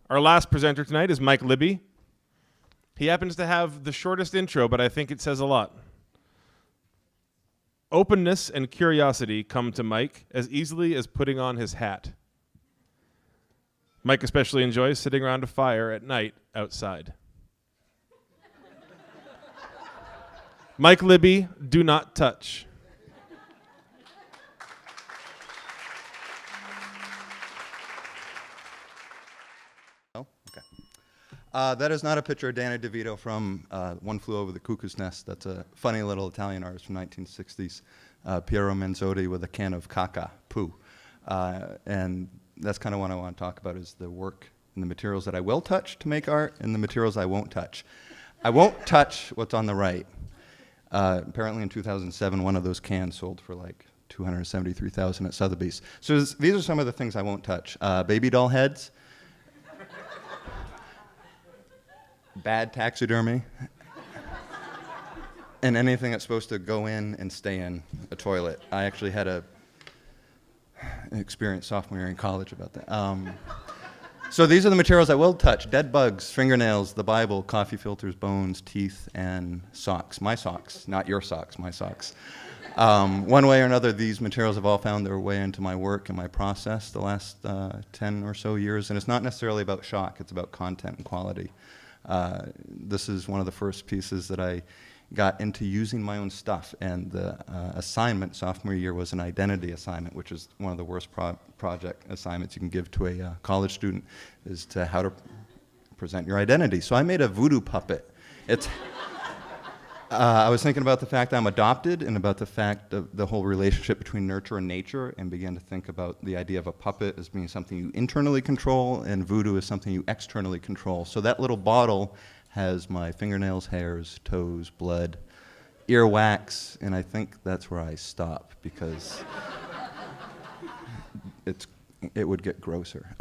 Our last presenter tonight is Mike Libby. He happens to have the shortest intro, but I think it says a lot. Openness and curiosity come to Mike as easily as putting on his hat. Mike especially enjoys sitting around a fire at night outside. Mike Libby, do not touch. That is not a picture of Danny DeVito from One Flew Over the Cuckoo's Nest. That's a funny little Italian artist from 1960s, Piero Manzotti with a can of caca, poo. And that's kind of what I want to talk about is the work and the materials that I will touch to make art and the materials I won't touch. I won't touch what's on the right. Apparently in 2007, one of those cans sold for like $273,000 at Sotheby's. So these are some of the things I won't touch. Baby doll heads. Bad taxidermy, and anything that's supposed to go in and stay in a toilet. I actually had an experience sophomore year in college about that. So these are the materials I will touch: dead bugs, fingernails, the Bible, coffee filters, bones, teeth, and socks. My socks, not your socks, my socks. One way or another, these materials have all found their way into my work and my process the last 10 or so years, and it's not necessarily about shock, it's about content and quality. This is one of the first pieces that I got into using my own stuff, and the assignment sophomore year was an identity assignment, which is one of the worst project assignments you can give to a college student, is to how to present your identity. So I made a voodoo puppet. It's I was thinking about the fact that I'm adopted and about the fact of the whole relationship between nurture and nature, and began to think about the idea of a puppet as being something you internally control and voodoo as something you externally control. So that little bottle has my fingernails, hairs, toes, blood, earwax, and I think that's where I stop because it would get grosser.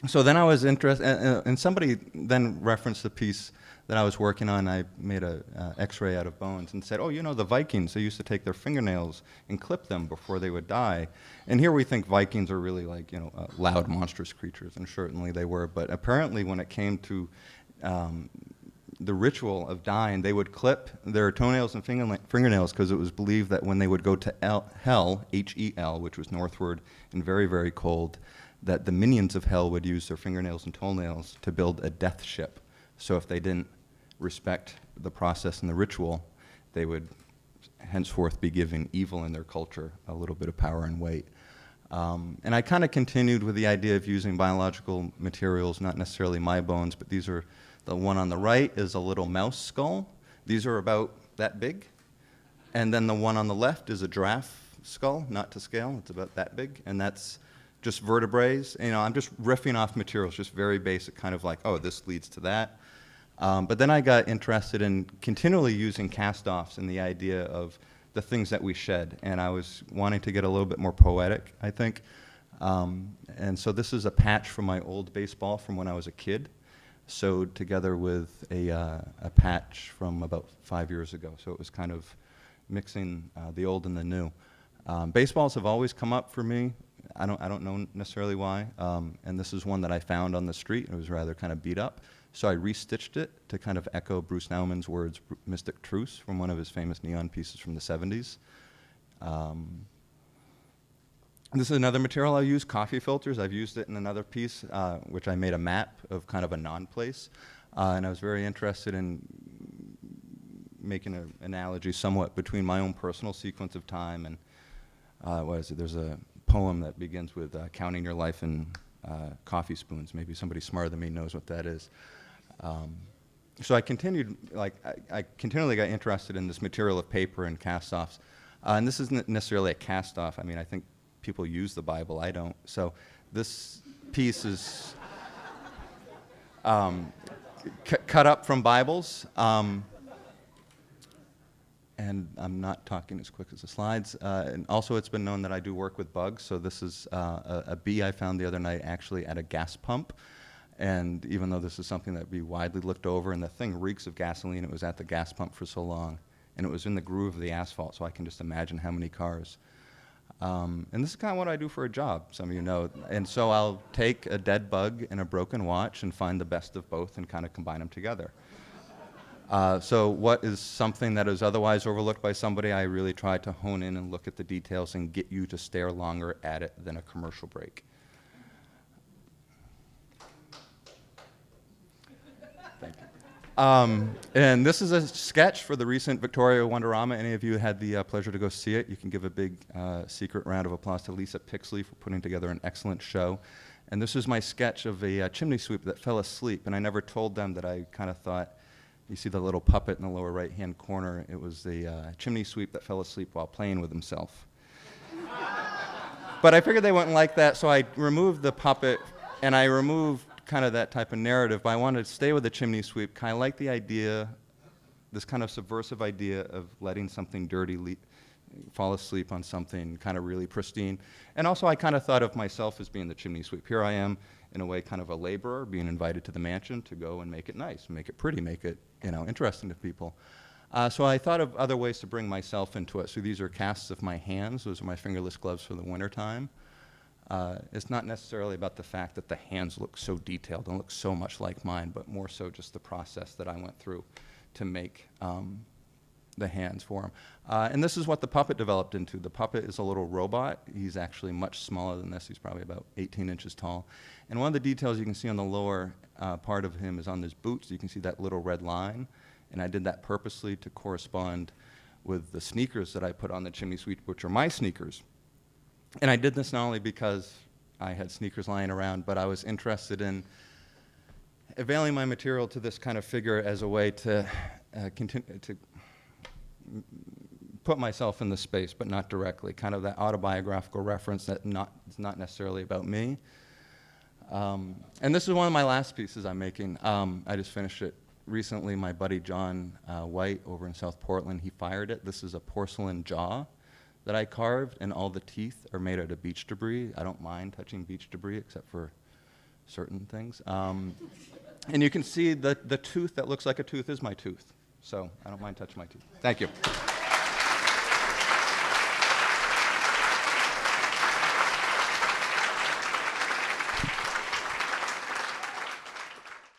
So then I was interested, and somebody then referenced the piece that I was working on. I made a X-ray out of bones and said, oh, you know, the Vikings, they used to take their fingernails and clip them before they would die. And here we think Vikings are really like, you know, loud, monstrous creatures, and certainly they were. But apparently when it came to the ritual of dying, they would clip their toenails and fingernails because it was believed that when they would go to hell, H-E-L, which was northward and very, very cold, that the minions of hell would use their fingernails and toenails to build a death ship. So if they didn't respect the process and the ritual, they would henceforth be giving evil in their culture a little bit of power and weight. And I kind of continued with the idea of using biological materials, not necessarily my bones, but these are, the one on the right is a little mouse skull. These are about that big. And then the one on the left is a giraffe skull, not to scale, it's about that big. And that's just vertebrae. You know, I'm just riffing off materials, just very basic, kind of like, oh, this leads to that. But then I got interested in continually using cast-offs and the idea of the things that we shed. And I was wanting to get a little bit more poetic, I think. And so this is a patch from my old baseball from when I was a kid, sewed together with a patch from about 5 years ago. So it was kind of mixing the old and the new. Baseballs have always come up for me. I don't know necessarily why, and this is one that I found on the street. It was rather kind of beat up, so I restitched it to kind of echo Bruce Naumann's words, "Mystic Truce," from one of his famous neon pieces from the 70s. This is another material I use, coffee filters. I've used it in another piece, which I made a map of kind of a non-place, and I was very interested in making an analogy somewhat between my own personal sequence of time and what is it? There's a poem that begins with counting your life in coffee spoons. Maybe somebody smarter than me knows what that is. So I continued, I continually got interested in this material of paper and cast-offs. And this isn't necessarily a cast-off. I mean, I think people use the Bible. I don't. So this piece is cut up from Bibles. And I'm not talking as quick as the slides. And also, it's been known that I do work with bugs. So this is a bee I found the other night actually at a gas pump. And even though this is something that would be widely looked over, and the thing reeks of gasoline, it was at the gas pump for so long. And it was in the groove of the asphalt, so I can just imagine how many cars. And this is kind of what I do for a job, some of you know. And so I'll take a dead bug and a broken watch and find the best of both and kind of combine them together. So what is something that is otherwise overlooked by somebody, I really try to hone in and look at the details and get you to stare longer at it than a commercial break. Thank you. And this is a sketch for the recent Victoria Wonderama. Any of you had the pleasure to go see it, you can give a big secret round of applause to Lisa Pixley for putting together an excellent show. And this is my sketch of a chimney sweep that fell asleep, and I never told them that I kind of thought, you see the little puppet in the lower right-hand corner, it was the chimney sweep that fell asleep while playing with himself. But I figured they wouldn't like that, so I removed the puppet, and I removed kind of that type of narrative, but I wanted to stay with the chimney sweep. Kind of like the idea, this kind of subversive idea of letting something dirty fall asleep on something kind of really pristine. And also I kind of thought of myself as being the chimney sweep. Here I am, in a way, kind of a laborer being invited to the mansion to go and make it nice, make it pretty, make it, you know, interesting to people. So I thought of other ways to bring myself into it. So these are casts of my hands. Those are my fingerless gloves for the wintertime. It's not necessarily about the fact that the hands look so detailed and look so much like mine, but more so just the process that I went through to make the hands for him. And this is what the puppet developed into. The puppet is a little robot. He's actually much smaller than this. He's probably about 18 inches tall. And one of the details you can see on the lower part of him is on his boots. You can see that little red line. And I did that purposely to correspond with the sneakers that I put on the chimney sweep, which are my sneakers. And I did this not only because I had sneakers lying around, but I was interested in availing my material to this kind of figure as a way to continue to put myself in the space, but not directly, kind of that autobiographical reference that is not necessarily about me. And this is one of my last pieces I'm making. I just finished it recently. My buddy John White over in South Portland, he fired it. This is a porcelain jaw that I carved, and all the teeth are made out of beach debris. I don't mind touching beach debris except for certain things. And you can see the tooth that looks like a tooth is my tooth. So I don't mind touching my tooth. Thank you.